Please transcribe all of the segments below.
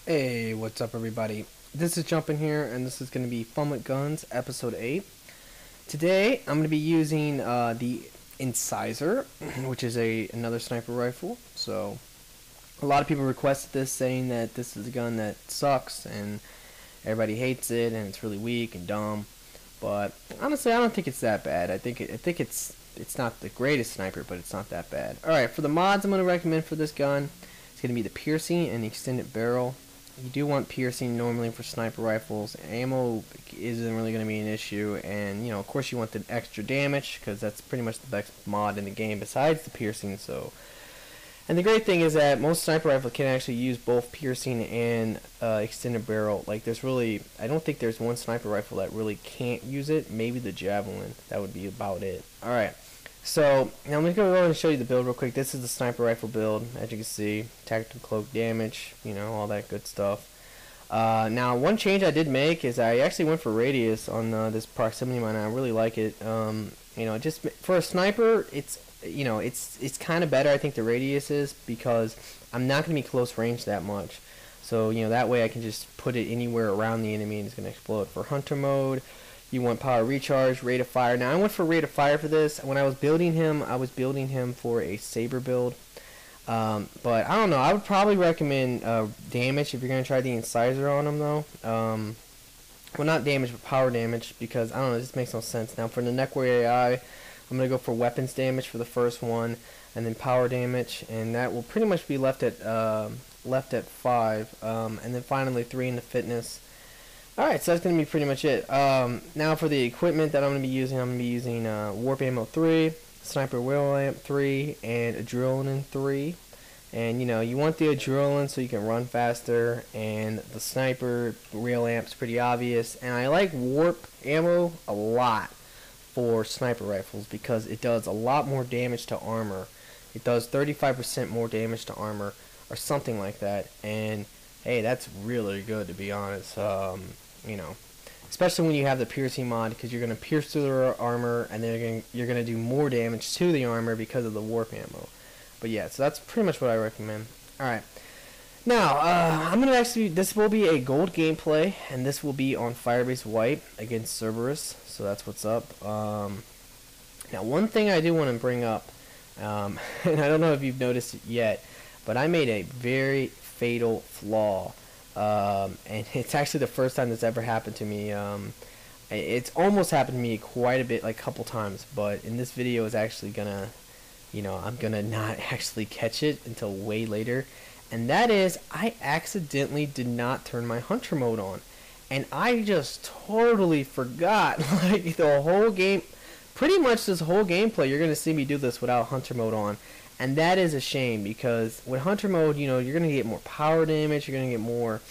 Hey, what's up everybody? This is Jumpin here, and this is going to be Fun with Guns, Episode 8. Today, I'm going to be using the Incisor, which is another sniper rifle. So, a lot of people requested this, saying that this is a gun that sucks, and everybody hates it, and it's really weak and dumb. But, honestly, I don't think it's that bad. I think it's not the greatest sniper, but it's not that bad. Alright, for the mods I'm going to recommend for this gun, it's going to be the piercing and the extended barrel. You do want piercing normally for sniper rifles. Ammo isn't really going to be an issue, and of course you want the extra damage because that's pretty much the best mod in the game besides the piercing. So, and the great thing is that most sniper rifles can actually use both piercing and extended barrel. Like I don't think there's one sniper rifle that really can't use it. Maybe the javelin. That would be about it. All right. So, now I'm going to go ahead and show you the build real quick. This is the sniper rifle build, as you can see. Tactical cloak damage, all that good stuff. Now, one change I did make is I actually went for radius on this proximity mine. I really like it. Just for a sniper, it's kind of better, I think, the radius is, because I'm not going to be close range that much. So, that way I can just put it anywhere around the enemy and it's going to explode. For hunter mode, you want power recharge, rate of fire. Now I went for rate of fire for this. When I was building him for a saber build. But I don't know. I would probably recommend damage if you're going to try the incisor on him though. Well, not damage, but power damage, because I don't know, this makes no sense. Now for the neck warrior AI, I'm going to go for weapons damage for the first one, and then power damage, and that will pretty much be left at 5, and then finally 3 in the fitness. Alright, so that's going to be pretty much it. Now for the equipment that I'm going to be using Warp Ammo 3, Sniper Wheel Lamp 3, and Adrenaline 3. And you want the Adrenaline so you can run faster, and the Sniper Rail Lamp's pretty obvious. And I like Warp Ammo a lot for sniper rifles because it does a lot more damage to armor. It does 35% more damage to armor, or something like that. And hey, that's really good, to be honest. Especially when you have the piercing mod, because you're going to pierce through the armor, and then you're going to do more damage to the armor because of the warp ammo. But yeah, so that's pretty much what I recommend. Alright, now I'm going to this will be a gold gameplay, and this will be on Firebase White against Cerberus, so that's what's up. Now one thing I do want to bring up, and I don't know if you've noticed it yet, but I made a very fatal flaw. And it's actually the first time this ever happened to me. It's almost happened to me quite a bit, like a couple times, but in this video is actually gonna, I'm gonna not actually catch it until way later. And that is, I accidentally did not turn my hunter mode on, and I just totally forgot. Like the whole game, pretty much this whole gameplay, you're gonna see me do this without hunter mode on. And that is a shame, because with hunter mode, you're going to get more power damage, you're going to get more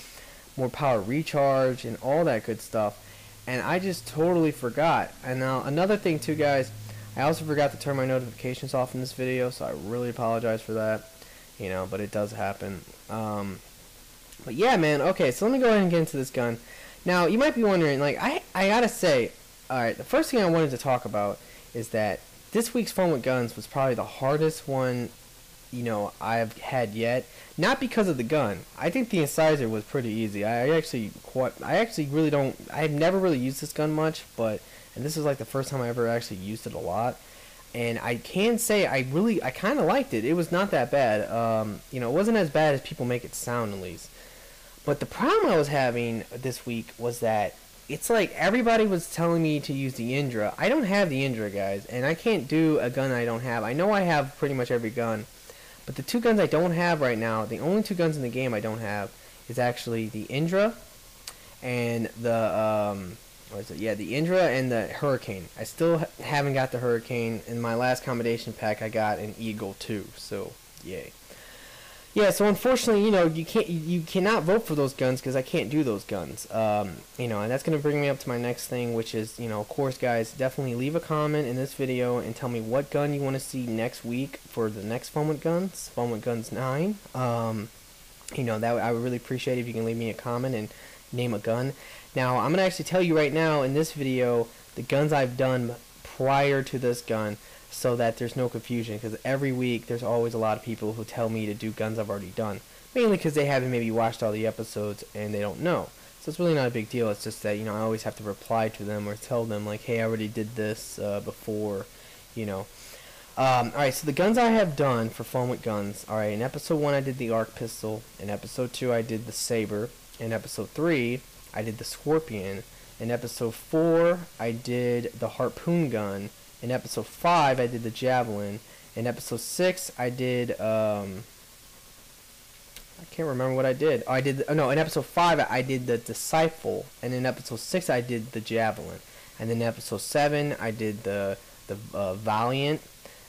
power recharge, and all that good stuff. And I just totally forgot. And now, another thing too, guys, I also forgot to turn my notifications off in this video, so I really apologize for that. But it does happen. But yeah, man, okay, so let me go ahead and get into this gun. Now, you might be wondering, like, I gotta say, alright, the first thing I wanted to talk about is that this week's Fun with Guns was probably the hardest one, I've had yet. Not because of the gun. I think the Incisor was pretty easy. I've never really used this gun much, and this is like the first time I ever actually used it a lot. And I can say I kind of liked it. It was not that bad. It wasn't as bad as people make it sound, at least. But the problem I was having this week was that it's like everybody was telling me to use the Indra. I don't have the Indra, guys, and I can't do a gun I don't have. I know I have pretty much every gun, but the two guns I don't have right now, the only two guns in the game I don't have, is actually the Indra and the the Indra and the Hurricane. I still haven't got the Hurricane. In my last combination pack, I got an Eagle too. So yay. Yeah, so unfortunately, you cannot vote for those guns because I can't do those guns. And that's going to bring me up to my next thing, which is, of course, guys, definitely leave a comment in this video and tell me what gun you want to see next week for the next Fun with Guns 9. That I would really appreciate if you can leave me a comment and name a gun. Now, I'm going to actually tell you right now in this video the guns I've done prior to this gun, so that there's no confusion, because every week there's always a lot of people who tell me to do guns I've already done. mainly because they haven't maybe watched all the episodes and they don't know. So it's really not a big deal. It's just that, you know, I always have to reply to them or tell them, like, hey, I already did this before, you know. Alright, so the guns I have done for Fun with Guns. Alright, in episode 1 I did the arc pistol. In episode 2 I did the saber. In episode 3 I did the scorpion. In episode 4 I did the harpoon gun. In episode 5 I did the javelin. In episode 6 I did I can't remember what I did. Oh, in episode 5 I did the disciple, and in episode 6 I did the javelin, and then in episode 7 I did the valiant,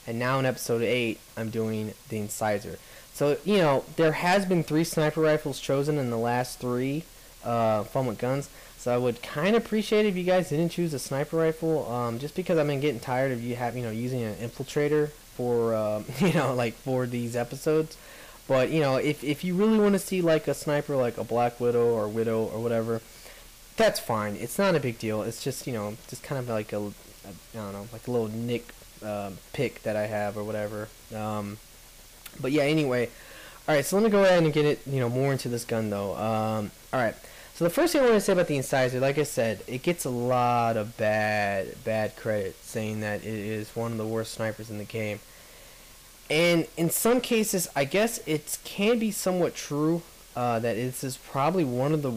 and now in episode 8 I'm doing the incisor. So, you know, there has been 3 sniper rifles chosen in the last 3 Fun with Guns. So I would kind of appreciate it if you guys didn't choose a sniper rifle, just because I've been getting tired of using an infiltrator for like for these episodes. But, you know, if you really want to see, like, a sniper, like a Black Widow or whatever, that's fine. It's not a big deal. It's just, you know, just kind of like I don't know, like a little nick pick that I have or whatever. But, yeah, anyway. Alright, so let me go ahead and get it, you know, more into this gun, though. Alright, so the first thing I want to say about the Incisor, like I said, it gets a lot of bad credit, saying that it is one of the worst snipers in the game. And in some cases, I guess it can be somewhat true that this is probably one of the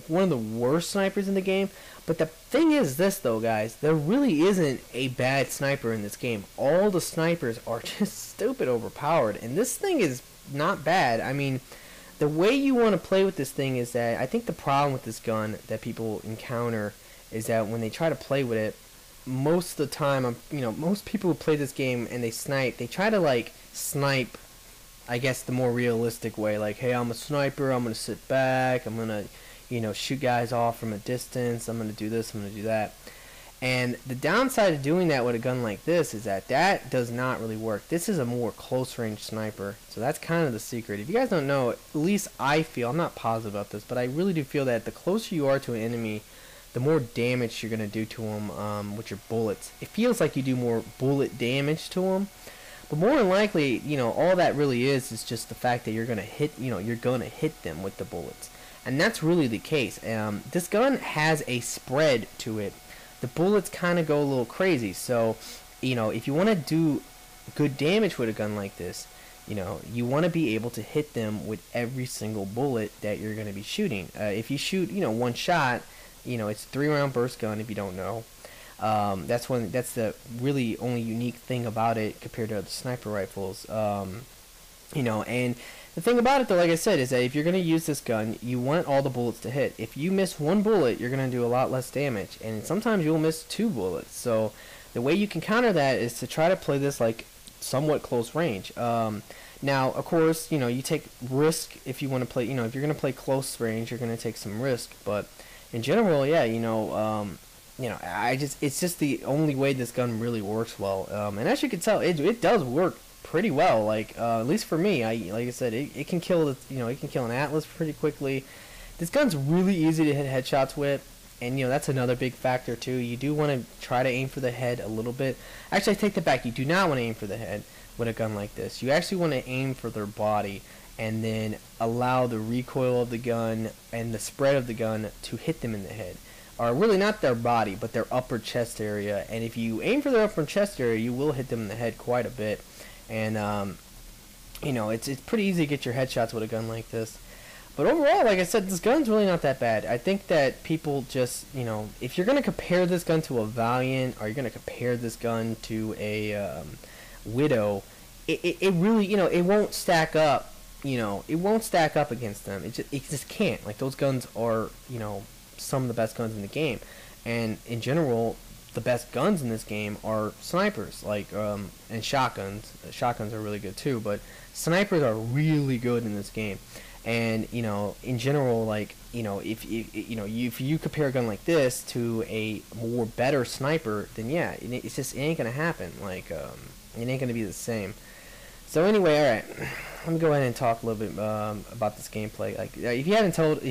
one of the worst snipers in the game. But the thing is this, though, guys, there really isn't a bad sniper in this game. All the snipers are just stupid overpowered, and this thing is not bad. I mean, the way you want to play with this thing is that I think the problem with this gun that people encounter is that when they try to play with it, most of the time, most people who play this game and they snipe, they try to, like, snipe, I guess, the more realistic way. Like, hey, I'm a sniper, I'm going to sit back, I'm going to, shoot guys off from a distance, I'm going to do this, I'm going to do that. And the downside of doing that with a gun like this is that does not really work. This is a more close-range sniper, so that's kind of the secret. If you guys don't know, at least I feel, I'm not positive about this, but I really do feel that the closer you are to an enemy, the more damage you're going to do to them with your bullets. It feels like you do more bullet damage to them, but more than likely, all that really is just the fact that you're going to hit, you're going to hit them with the bullets. And that's really the case. This gun has a spread to it. The bullets kind of go a little crazy, so, if you want to do good damage with a gun like this, you want to be able to hit them with every single bullet that you're going to be shooting. If you shoot, one shot, it's a 3-round burst gun. If you don't know, that's the really only unique thing about it compared to other sniper rifles. And the thing about it, though, like I said, is that if you're going to use this gun, you want all the bullets to hit. If you miss one bullet, you're going to do a lot less damage, and sometimes you'll miss 2 bullets. So the way you can counter that is to try to play this like somewhat close range. Now, of course, you take risk if you want to play. If you're going to play close range, you're going to take some risk, but in general, yeah, it's just the only way this gun really works well. And as you can tell, it does work pretty well. Like at least for me, like I said, it can kill it can kill an Atlas pretty quickly. This gun's really easy to hit headshots with, and that's another big factor too. You do want to try to aim for the head a little bit. Actually, I take that back. You do not want to aim for the head with a gun like this. You actually want to aim for their body, and then allow the recoil of the gun and the spread of the gun to hit them in the head. Or really not their body, but their upper chest area. And if you aim for their upper chest area, you will hit them in the head quite a bit. And, it's pretty easy to get your headshots with a gun like this. But overall, like I said, this gun's really not that bad. I think that people just, if you're going to compare this gun to a Valiant, or you're going to compare this gun to a Widow, it really, it won't stack up. It won't stack up against them. It just can't. Like, those guns are, some of the best guns in the game. And in general, the best guns in this game are snipers, like, and shotguns. Shotguns are really good too, but snipers are really good in this game. And, in general, like, if you compare a gun like this to a more better sniper, then yeah, it ain't gonna happen. Like, it ain't gonna be the same. So anyway, alright, let me go ahead and talk a little bit about this gameplay. Like, if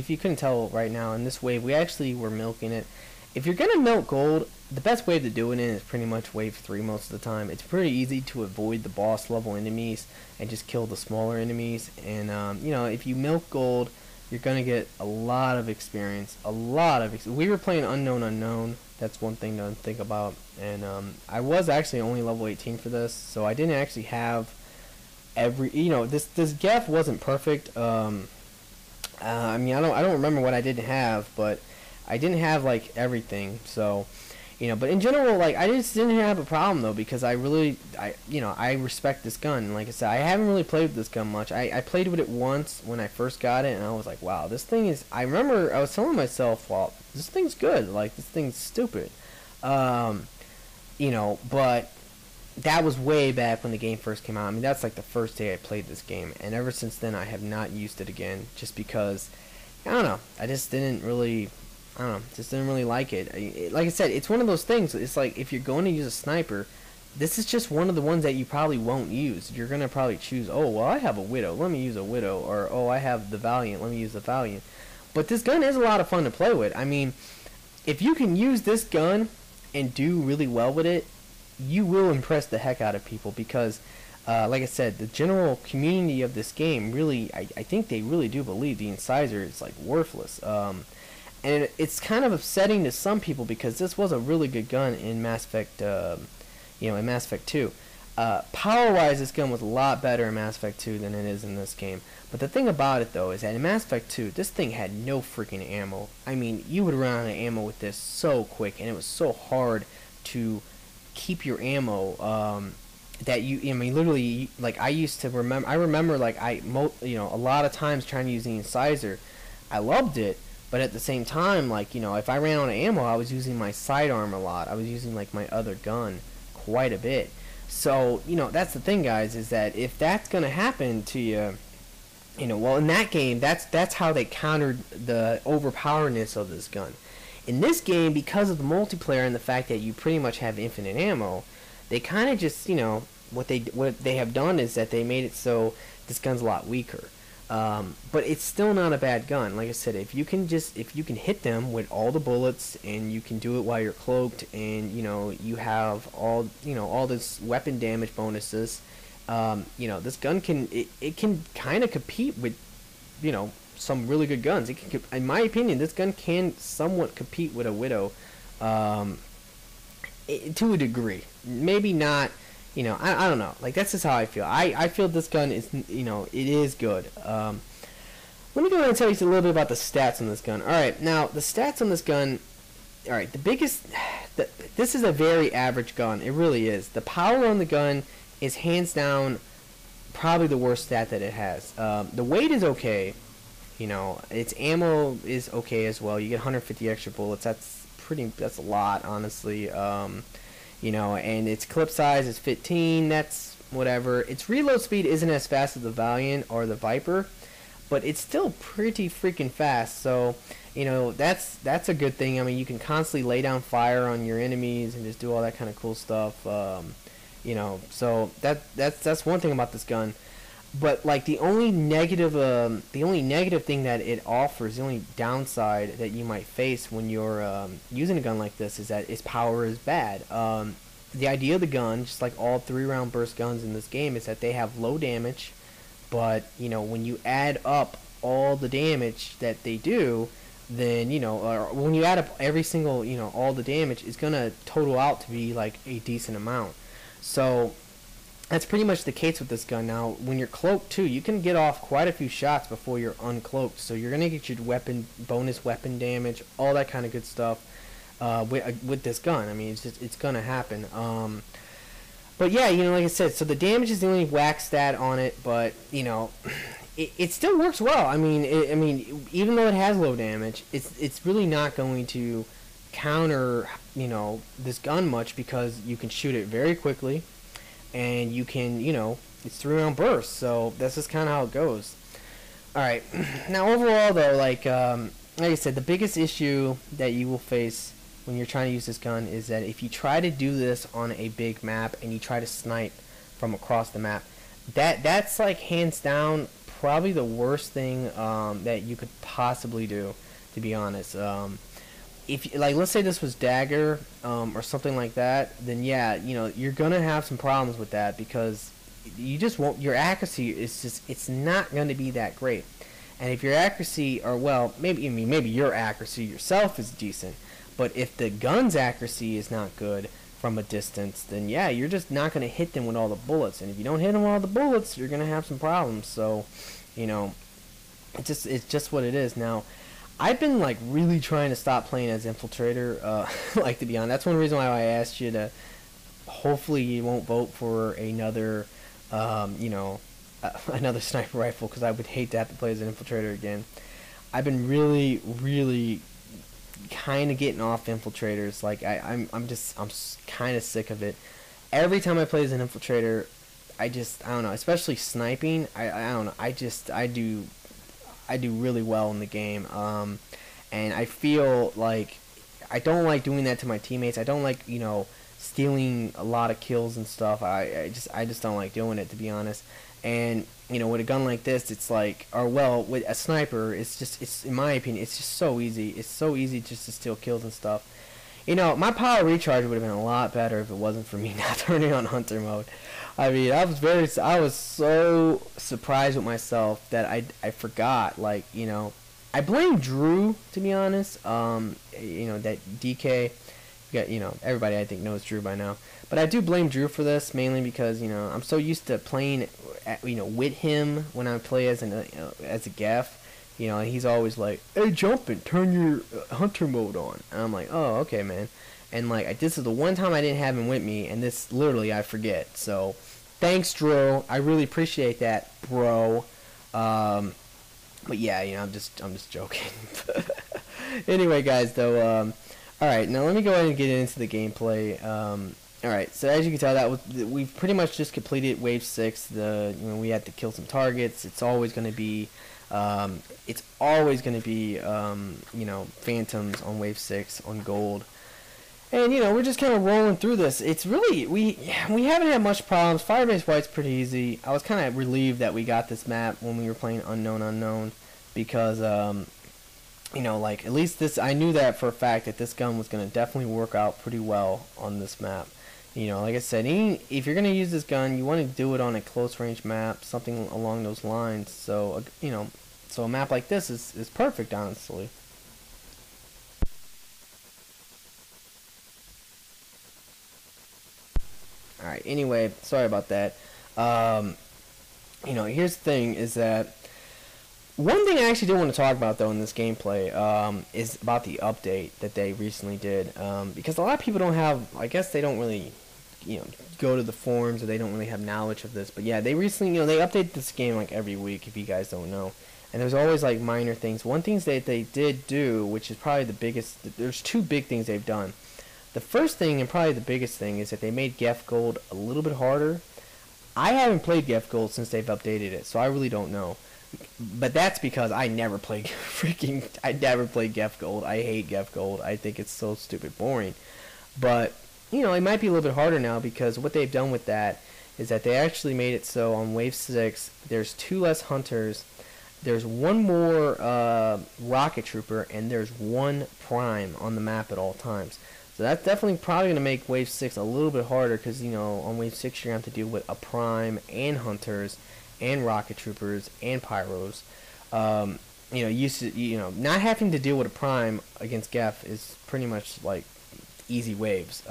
you couldn't tell right now, in this wave, we actually were milking it, if you're gonna melt gold, the best way to do it in is pretty much wave 3 most of the time. It's pretty easy to avoid the boss level enemies and just kill the smaller enemies. And you know, if you melt gold, you're gonna get a lot of experience. We were playing Unknown Unknown. That's one thing to think about. And I was actually only level 18 for this, so I didn't actually have every. You know, this Geth wasn't perfect. I mean, I don't remember what I didn't have, but I didn't have like everything. So, you know, but in general, like, I just didn't have a problem though, because I respect this gun. Like I said, I haven't really played with this gun much. I played with it once when I first got it, and I was like, wow, this thing is. I remember I was telling myself, well, this thing's good. Like, this thing's stupid. You know, but that was way back when the game first came out. I mean, that's like the first day I played this game, and ever since then I have not used it again, just because, I don't know, I just didn't really like it. Like I said, it's one of those things. It's like, if you're going to use a sniper, this is just one of the ones that you probably won't use. You're going to probably choose, oh, well, I have a Widow, let me use a Widow, or, oh, I have the Valiant, let me use the Valiant. But this gun is a lot of fun to play with. I mean, if you can use this gun and do really well with it, you will impress the heck out of people, because like I said, the general community of this game really, I think they really do believe the Incisor is like worthless. And it's kind of upsetting to some people, because this was a really good gun in Mass Effect, you know, in Mass Effect 2. Power-wise, this gun was a lot better in Mass Effect 2 than it is in this game. But the thing about it, though, is that in Mass Effect 2, this thing had no freaking ammo. I mean, you would run out of ammo with this so quick, and it was so hard to keep your ammo, that I mean, literally, like, I remember, like, you know, a lot of times trying to use the Incisor. I loved it, but at the same time, like, you know, if I ran out of ammo, I was using my sidearm a lot. I was using, like, my other gun quite a bit. So, you know, that's the thing, guys, is that if that's gonna happen to you, you know, well, in that game, that's how they countered the overpowerness of this gun. In this game, because of the multiplayer and the fact that you pretty much have infinite ammo, they kind of just, you know, what they have done is that they made it so this gun's a lot weaker. But it's still not a bad gun. Like I said, if you can hit them with all the bullets, and you can do it while you're cloaked, and, you know, you have all this weapon damage bonuses, you know, this gun can kind of compete with, you know, some really good guns. It can, in my opinion, this gun can somewhat compete with a Widow, to a degree. Maybe not, you know, I don't know. Like, that's just how I feel. I feel this gun is, you know, it is good. Let me go ahead and tell you a little bit about the stats on this gun. Alright, now, the stats on this gun, alright, this is a very average gun. It really is. The power on the gun is hands down probably the worst stat that it has. The weight is okay. You know, its ammo is okay as well. You get 150 extra bullets. That's a lot, honestly. You know, and its clip size is 15. That's whatever. Its reload speed isn't as fast as the Valiant or the Viper, but it's still pretty freaking fast. So, you know, that's a good thing. I mean, you can constantly lay down fire on your enemies and just do all that kind of cool stuff. You know, so that's one thing about this gun. But, like, the only negative thing that it offers, the only downside that you might face when you're using a gun like this, is that its power is bad. The idea of the gun, just like all 3-round burst guns in this game, is that they have low damage, but, you know, when you add up all the damage that they do, then, you know, or when you add up every single, you know, all the damage, it's gonna total out to be like a decent amount. So that's pretty much the case with this gun. Now, when you're cloaked too, you can get off quite a few shots before you're uncloaked. So you're gonna get your bonus weapon damage, all that kind of good stuff with this gun. I mean, it's gonna happen. But yeah, you know, like I said, so the damage is the only whack stat on it, but, you know, it still works well. I mean, even though it has low damage, it's really not going to counter, you know, this gun much, because you can shoot it very quickly. And you can, you know, it's 3-round bursts, so that's just kind of how it goes. Alright, now overall though, like I said, the biggest issue that you will face when you're trying to use this gun is that if you try to do this on a big map and you try to snipe from across the map, that's like hands down probably the worst thing that you could possibly do, to be honest. if like let's say this was dagger or something like that, then yeah, you're gonna have some problems with that because you just won't. Your accuracy is just it's not going to be that great. And if your accuracy, or well, maybe your accuracy yourself is decent, but if the gun's accuracy is not good from a distance, then yeah, you're just not going to hit them with all the bullets. And if you don't hit them with all the bullets, you're going to have some problems. So, it's just what it is. Now, I've been like really trying to stop playing as infiltrator. Like to be honest, that's one reason why I asked you to. Hopefully, you won't vote for another, another sniper rifle because I would hate to have to play as an infiltrator again. I've been really kind of getting off infiltrators. Like I'm kind of sick of it. Every time I play as an infiltrator, I don't know. Especially sniping, I don't know. I do really well in the game. And I feel like I don't like doing that to my teammates. I don't like stealing a lot of kills and stuff. I just don't like doing it, to be honest. And with a gun like this, it's like, or well, with a sniper, it's in my opinion, it's just so easy. It's so easy just to steal kills and stuff. My power recharge would have been a lot better if it wasn't for me not turning on hunter mode. I mean, I was so surprised with myself that I forgot. Like, I blame Drew, to be honest. That DK. Everybody I think knows Drew by now. But I do blame Drew for this, mainly because, I'm so used to playing, with him when I play as a Gaff. And he's always like, hey, Jumpin', turn your hunter mode on. And I'm like, oh, okay, man. And, like, this is the one time I didn't have him with me, and this, literally, I forget. So, thanks, Drew. I really appreciate that, bro. But, yeah, I'm just joking. Anyway, guys, though, alright, now let me go ahead and get into the gameplay. Alright, so as you can tell, we've pretty much just completed Wave 6. We had to kill some targets. It's always going to be, Phantoms on Wave 6 on Gold. And, we're just kind of rolling through this. It's really, we haven't had much problems. Firebase White's pretty easy. I was kind of relieved that we got this map when we were playing Unknown, because, like, at least I knew that for a fact that this gun was going to definitely work out pretty well on this map. Like I said, if you're going to use this gun, you want to do it on a close range map, something along those lines. So, so a map like this is perfect, honestly. Alright, anyway, sorry about that. Here's the thing, is that one thing I actually do want to talk about, though, in this gameplay, is about the update that they recently did. Because a lot of people don't have, I guess they don't really, go to the forums, or they don't really have knowledge of this. But yeah, they recently, they update this game, like, every week, if you guys don't know. And there's always, like, minor things. One thing that they did do, which is probably the biggest, there's two big things they've done. The first thing, and probably the biggest thing, is that they made Gef Gold a little bit harder. I haven't played Gef Gold since they've updated it, so I really don't know. But that's because I never played Gef Gold. I hate Gef Gold. I think it's so stupid boring. But, it might be a little bit harder now, because what they've done with that is that they actually made it so on Wave 6, there's 2 less hunters, there's 1 more rocket trooper, and there's 1 prime on the map at all times. So that's definitely probably going to make Wave 6 a little bit harder, because, on Wave 6 you're going to have to deal with a prime and hunters and rocket troopers and pyros. Not having to deal with a prime against Gef is pretty much like easy waves.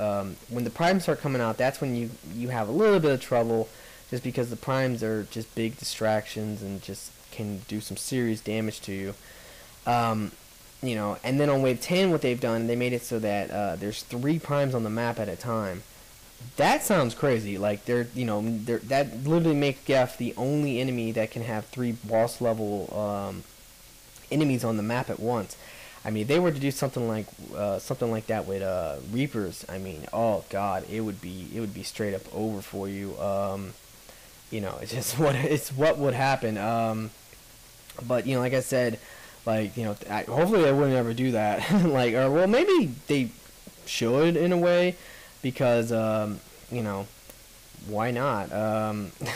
When the primes start coming out, that's when you have a little bit of trouble, just because the primes are just big distractions and just can do some serious damage to you. And then on Wave 10, what they've done, they made it so that there's 3 primes on the map at a time. That sounds crazy. Like, that literally makes Gef the only enemy that can have 3 boss level enemies on the map at once. I mean, if they were to do something like that with Reapers, I mean, oh god, it would be straight up over for you. It's just what would happen. But like I said, like, hopefully they wouldn't ever do that. Like, or well, maybe they should in a way, because why not?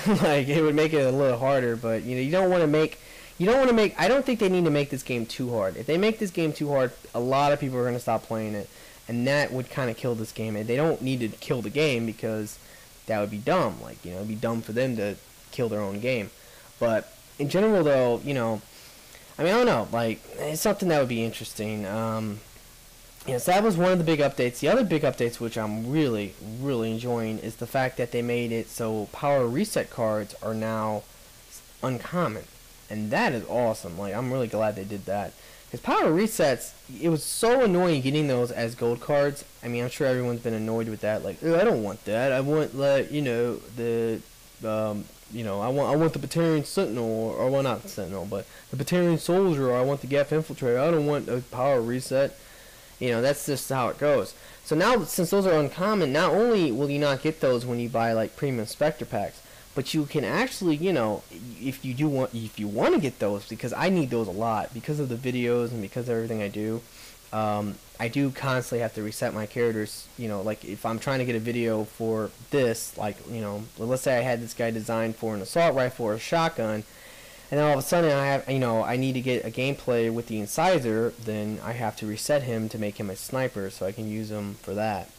Like, it would make it a little harder, but you don't want to make you don't want to make. I don't think they need to make this game too hard. If they make this game too hard, a lot of people are going to stop playing it, and that would kind of kill this game. And they don't need to kill the game because that would be dumb. Like, you know, it'd be dumb for them to kill their own game. But in general, though, you know, I mean, I don't know. Like, it's something that would be interesting. Yes, that was one of the big updates. The other big updates, which I'm really, really enjoying, is the fact that they made it so power reset cards are now uncommon. And that is awesome. Like, I'm really glad they did that. Because power resets, it was so annoying getting those as gold cards. I mean, I'm sure everyone's been annoyed with that. Like, I don't want that. I want, like, you know, the, you know, I want the Batarian Sentinel, or well, not the Sentinel, but the Batarian Soldier, or I want the Gap Infiltrator. I don't want a power reset. You know, that's just how it goes. So now, since those are uncommon, not only will you not get those when you buy, like, premium Spectre packs, but you can actually, you know, if you want to get those, because I need those a lot because of the videos and because of everything I do. I do constantly have to reset my characters. You know, like if I'm trying to get a video for this, like, you know, let's say I had this guy designed for an assault rifle or a shotgun, and then all of a sudden I have, you know, I need to get a gameplay with the Incisor, then I have to reset him to make him a sniper so I can use him for that.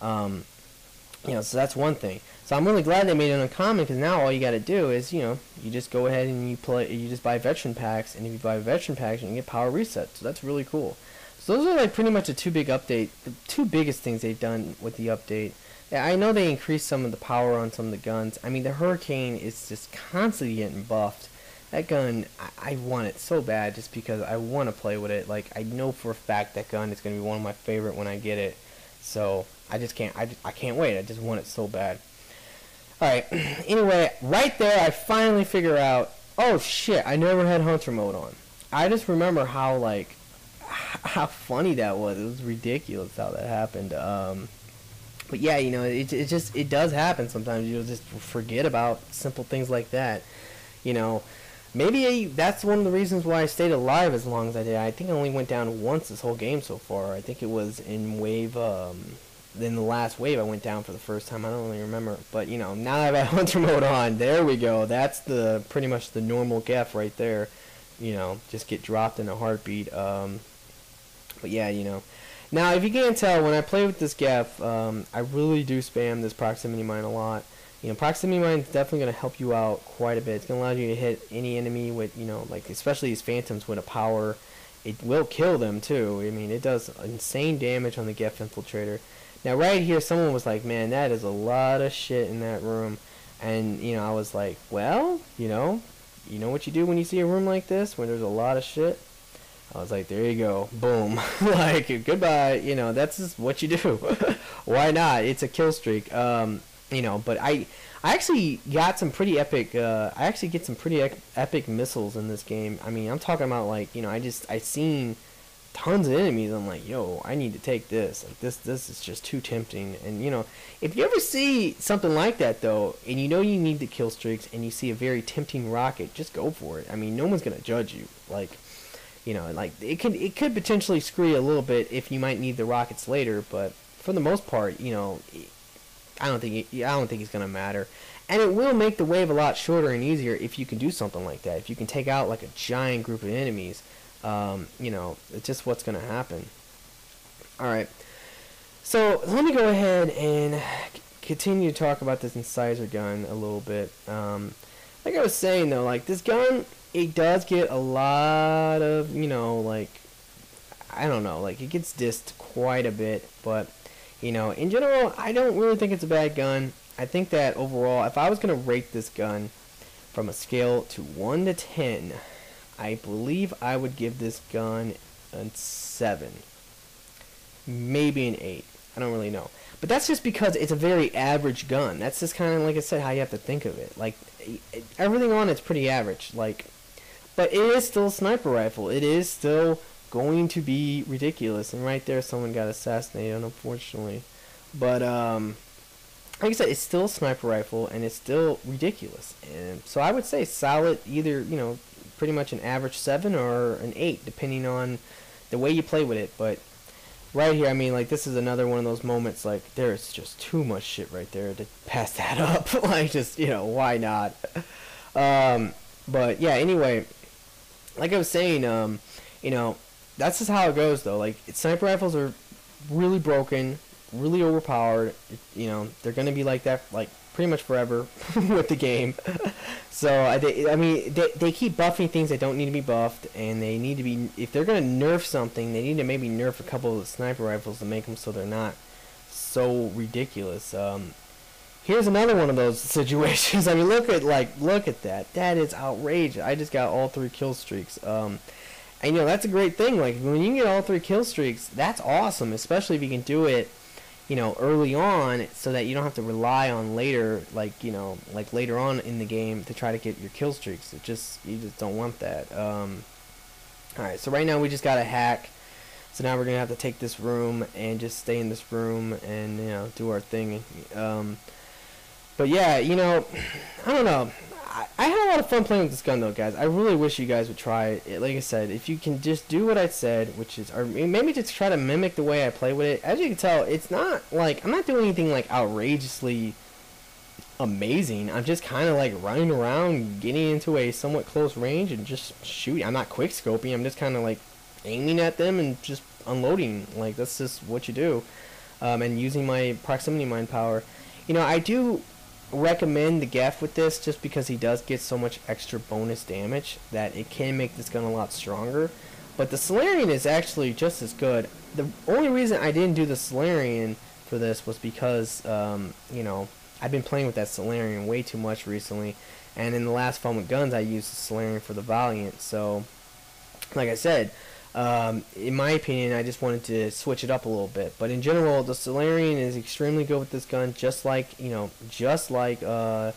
You know, so that's one thing. So I'm really glad they made it uncommon, because now all you got to do is, you know, you just go ahead and you just buy veteran packs, and if you buy veteran packs, you can get power reset. So that's really cool. So those are like pretty much the two biggest things they've done with the update. Yeah, I know they increased some of the power on some of the guns. I mean, the Hurricane is just constantly getting buffed. That gun, I want it so bad just because I want to play with it. Like, I know for a fact that gun is going to be one of my favorite when I get it. So I just can't. I can't wait. I just want it so bad. All right. Anyway, right there, I finally figure out. Oh shit! I never had Hunter mode on. I just remember how how funny that was. It was ridiculous how that happened. But yeah, you know, it does happen sometimes. You'll just forget about simple things like that. You know, maybe that's one of the reasons why I stayed alive as long as I did. I think I only went down once this whole game so far. I think it was in wave, in the last wave I went down for the first time. I don't really remember. But, you know, now that I've got Hunter mode on, there we go. That's pretty much the normal Gef right there. You know, just get dropped in a heartbeat. But yeah, you know. Now, if you can't tell, when I play with this Gef, I really do spam this proximity mine a lot. You know, proximity mine is definitely going to help you out quite a bit. It's going to allow you to hit any enemy with, you know, like especially these phantoms with a power. It will kill them too. I mean, it does insane damage on the Gef Infiltrator. Now, right here, someone was like, man, that is a lot of shit in that room. And, you know, I was like, well, you know what you do when you see a room like this, when there's a lot of shit? I was like, there you go, boom, like, goodbye, you know, that's just what you do. Why not? It's a kill streak. You know, but I actually got some pretty epic, I actually get some pretty epic missiles in this game. I mean, I'm talking about, like, you know, I seen tons of enemies. I'm like, yo, I need to take this. Like, this is just too tempting. And, you know, if you ever see something like that, though, and you know you need the kill streaks, and you see a very tempting rocket, just go for it. I mean, no one's going to judge you. Like, you know, like, it could potentially screw you a little bit if you might need the rockets later, but for the most part, you know, I don't think it's gonna matter, and it will make the wave a lot shorter and easier if you can do something like that. If you can take out like a giant group of enemies, you know, it's just what's gonna happen. All right, so let me go ahead and continue to talk about this Incisor gun a little bit. Like I was saying though, like this gun, it does get a lot of, you know, like, I don't know, like it gets dissed quite a bit, but you know, in general, I don't really think it's a bad gun. I think that overall, if I was going to rate this gun from a scale to 1 to 10, I believe I would give this gun a 7. Maybe an 8. I don't really know. But that's just because it's a very average gun. That's just kind of, like I said, how you have to think of it. Like, everything on it's pretty average. Like, but it is still a sniper rifle. It is still going to be ridiculous, and right there someone got assassinated, unfortunately. But like I said, it's still a sniper rifle and it's still ridiculous, and so I would say solid, either, you know, pretty much an average 7 or an 8 depending on the way you play with it. But right here, I mean, like, this is another one of those moments, like, there's just too much shit right there to pass that up. Like, just, you know, why not? But yeah, anyway, like I was saying, you know, that's just how it goes though. Like sniper rifles are really broken, really overpowered. You know, they're gonna be like that like pretty much forever with the game. So I mean, they keep buffing things that don't need to be buffed, and they need to be, if they're gonna nerf something, they need to maybe nerf a couple of the sniper rifles to make them so they're not so ridiculous. Here's another one of those situations. I mean, look at that. That is outrageous. I just got all 3 kill streaks. And you know, that's a great thing. Like when you can get all 3 kill streaks, that's awesome. Especially if you can do it, you know, early on, so that you don't have to rely on later, like you know, like later on in the game to try to get your kill streaks. You just don't want that. All right, so right now we just got a hack. So now we're gonna have to take this room and just stay in this room and, you know, do our thing. But yeah, you know, I don't know. I had a lot of fun playing with this gun though, guys. I really wish you guys would try it. Like I said, if you can just do what I said, which is, or maybe just try to mimic the way I play with it. As you can tell, it's not like, I'm not doing anything like outrageously amazing. I'm just kind of like running around, getting into a somewhat close range and just shooting. I'm not quick scoping. I'm just kind of like aiming at them and just unloading. Like that's just what you do. And using my proximity mine power. You know, I do recommend the Geff with this just because he does get so much extra bonus damage that it can make this gun a lot stronger. But the Solarian is actually just as good. The only reason I didn't do the Solarian for this was because, you know, I've been playing with that Solarian way too much recently. And in the last Fun with Guns, I used the Solarian for the Valiant. So, like I said, in my opinion, I just wanted to switch it up a little bit. But in general, the Solarian is extremely good with this gun, just like, you know, just like the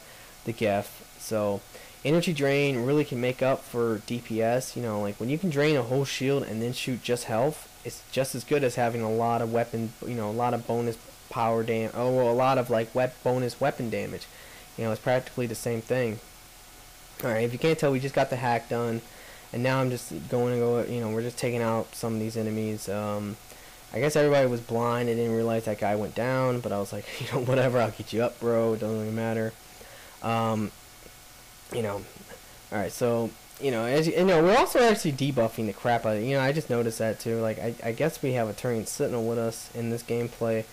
Geff. So energy drain really can make up for DPS. You know, like when you can drain a whole shield and then shoot just health, it's just as good as having a lot of weapon, you know, a lot of bonus power damage, a lot of like bonus weapon damage. You know, it's practically the same thing. Alright, if you can't tell, we just got the hack done. And now I'm just you know, we're just taking out some of these enemies. I guess everybody was blind. I didn't realize that guy went down, but I was like, you know, whatever, I'll get you up, bro. It doesn't really matter. You know, alright, so, you know, as you know, we're also actually debuffing the crap out of it. You know, I just noticed that too. Like, I guess we have a Turian Sentinel with us in this gameplay,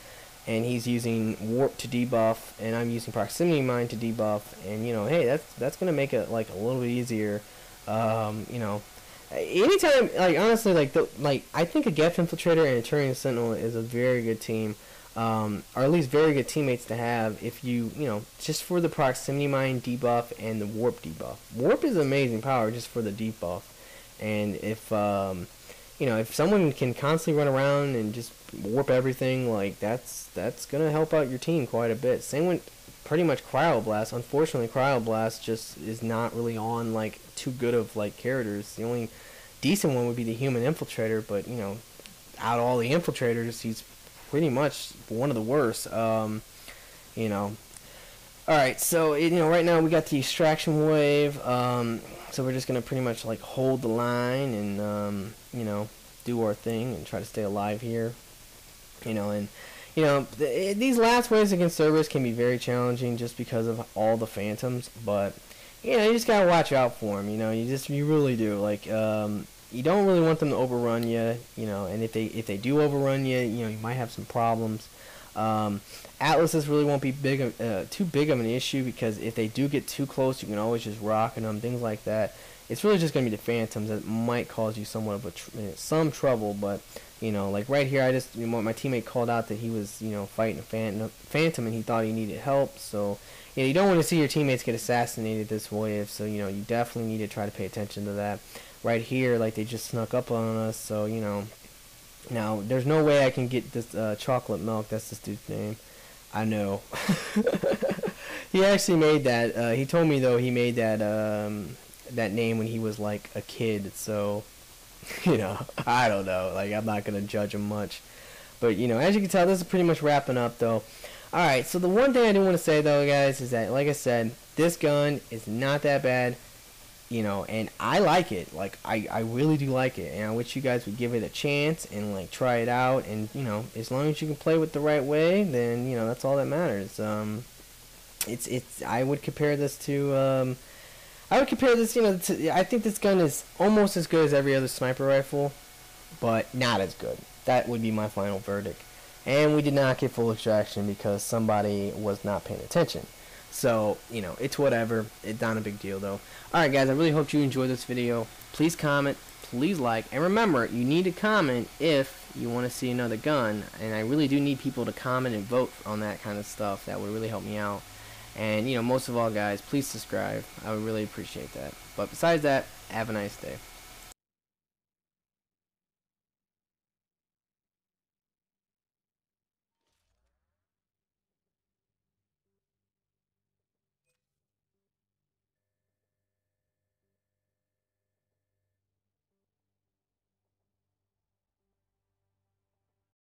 and he's using Warp to debuff, and I'm using Proximity Mine to debuff, and, you know, hey, that's going to make it, like, a little bit easier. You know, anytime, like, honestly, like, I think a Geff Infiltrator and a Turian Sentinel is a very good team, or at least very good teammates to have if you know, just for the Proximity Mine debuff and the Warp debuff. Warp is amazing power just for the debuff, and if, you know, if someone can constantly run around and just warp everything, like, that's gonna help out your team quite a bit. Same with pretty much Cryoblast. Unfortunately, Cryoblast just is not really on, like, too good of, like, characters. The only decent one would be the Human Infiltrator, but, you know, out of all the Infiltrators, he's pretty much one of the worst. You know. Alright, so, you know, right now we got the Extraction Wave, so we're just gonna pretty much, like, hold the line and, you know, do our thing and try to stay alive here. You know, and you know, these last waves against Cerberus can be very challenging just because of all the phantoms, but, you know, you just gotta watch out for them, you know, you really do, like, you don't really want them to overrun you, you know, and if they do overrun you, you know, you might have some problems. Atlases really won't be too big of an issue, because if they do get too close, you can always just rock them, things like that. It's really just going to be the phantoms that might cause you somewhat of some trouble, but, you know, like right here, you know, my teammate called out that he was, you know, fighting a phantom and he thought he needed help, so, you know, you don't want to see your teammates get assassinated this wave, so, you know, you definitely need to try to pay attention to that. Right here, like, they just snuck up on us, so, you know, now, there's no way I can get this Chocolate Milk, that's this dude's name. I know. He actually made that, he told me, though, he made that, that name when he was like a kid, so, you know, I don't know, like, I'm not gonna judge him much, but, you know, as you can tell, this is pretty much wrapping up though. Alright, so the one thing I do want to say though, guys, is that, like I said, this gun is not that bad, you know, and I like it, like, I really do like it, and I wish you guys would give it a chance and, like, try it out, and, you know, as long as you can play with the right way, then, you know, that's all that matters. I would compare this to, I would compare this, you know, I think this gun is almost as good as every other sniper rifle, but not as good. That would be my final verdict. And we did not get full extraction because somebody was not paying attention. So, you know, it's whatever. It's not a big deal, though. Alright, guys, I really hope you enjoyed this video. Please comment, please like, and remember, you need to comment if you want to see another gun. And I really do need people to comment and vote on that kind of stuff. That would really help me out. And, you know, most of all, guys, please subscribe. I would really appreciate that. But besides that, have a nice day.